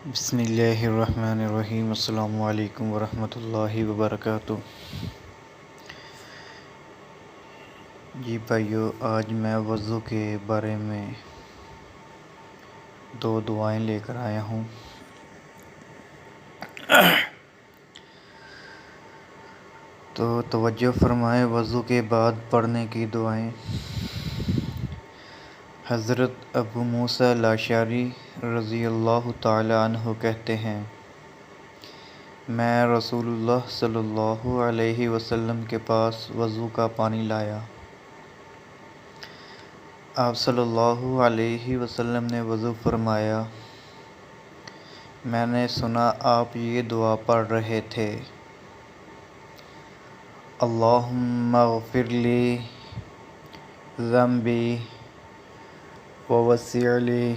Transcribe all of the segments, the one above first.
بسم اللہ الرحمن الرحیم۔ السلام علیکم ورحمۃ اللہ وبرکاتہ۔ جی بھائیو، آج میں وضو کے بارے میں دو دعائیں لے کر آیا ہوں۔ تو توجہ فرمائیں، وضو کے بعد پڑھنے کی دعائیں۔ حضرت ابو موسیٰ الاشعری رضی اللہ تعالی عنہ کہتے ہیں، میں رسول اللہ صلی اللہ علیہ وسلم کے پاس وضو کا پانی لایا۔ آپ صلی اللہ علیہ وسلم نے وضو فرمایا۔ میں نے سنا آپ یہ دعا پڑھ رہے تھے، اللہم اغفر لی ذنبی ووسع لی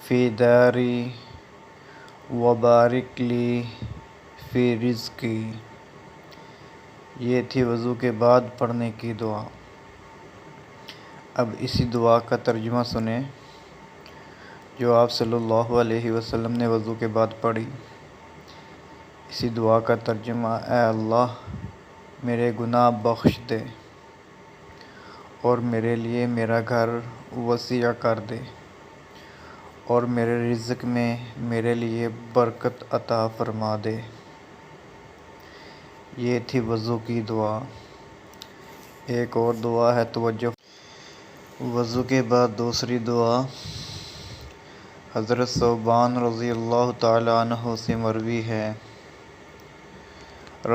فی داری وبارک لی فی رزقی۔ یہ تھی وضو کے بعد پڑھنے کی دعا۔ اب اسی دعا کا ترجمہ سنیں جو آپ صلی اللہ علیہ وسلم نے وضو کے بعد پڑھی۔ اسی دعا کا ترجمہ، اے اللہ میرے گناہ بخش دے اور میرے لیے میرا گھر وسیع کر دے اور میرے رزق میں میرے لیے برکت عطا فرما دے۔ یہ تھی وضو کی دعا۔ ایک اور دعا ہے، توجہ۔ وضو کے بعد دوسری دعا حضرت ثوبان رضی اللہ تعالی عنہ سے مروی ہے،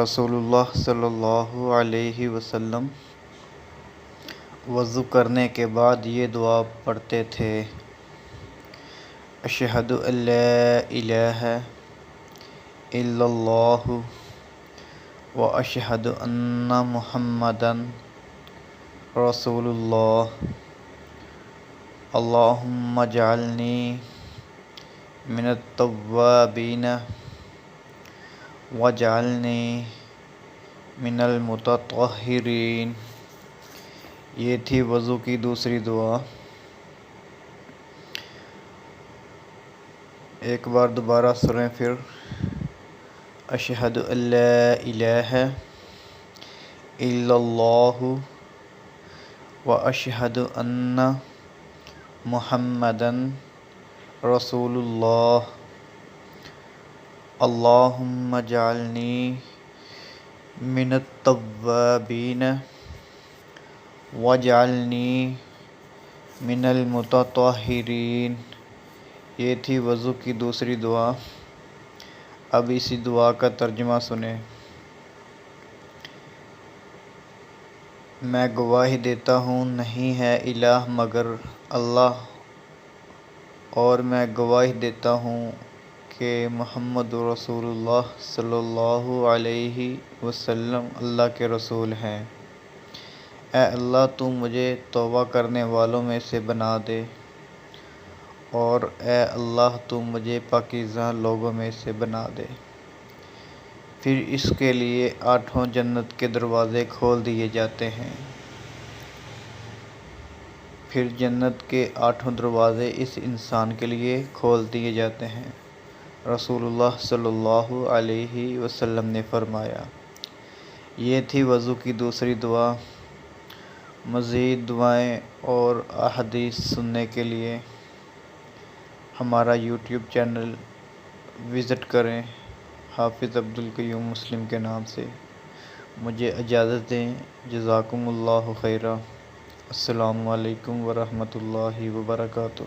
رسول اللہ صلی اللہ علیہ وسلم وضو کرنے کے بعد یہ دعا پڑھتے تھے، اشہد ان لا الہ الا اللہ و اشہد ان محمدً رسول اللہ، اللہم اجعلنی من التوابین واجعلنی من المتطہرین۔ یہ تھی وضو کی دوسری دعا۔ ایک بار دوبارہ سنیں پھر، اشہد ان لا الہ الا اللہ و اشہد ان محمدً رسول اللہ، اللہم اجعلنی من التوابین واجعلنی من المتطہرین۔ یہ تھی وضو کی دوسری دعا۔ اب اسی دعا کا ترجمہ سنیں۔ میں گواہی دیتا ہوں نہیں ہے الہ مگر اللہ، اور میں گواہی دیتا ہوں کہ محمد رسول اللہ صلی اللہ علیہ وسلم اللہ کے رسول ہیں۔ اے اللہ تو مجھے توبہ کرنے والوں میں سے بنا دے، اور اے اللہ تو مجھے پاکیزہ لوگوں میں سے بنا دے۔ پھر اس کے لیے 8 جنت کے دروازے کھول دیے جاتے ہیں۔ پھر جنت کے 8 دروازے اس انسان کے لیے کھول دیے جاتے ہیں۔ رسول اللہ صلی اللہ علیہ وسلم نے فرمایا۔ یہ تھی وضو کی دوسری دعا۔ مزید دعائیں اور احادیث سننے کے لیے ہمارا یوٹیوب چینل وزٹ کریں، حافظ عبدالقیوم مسلم کے نام سے۔ مجھے اجازت دیں، جزاکم اللہ خیرا۔ السلام علیکم ورحمۃ اللہ وبرکاتہ۔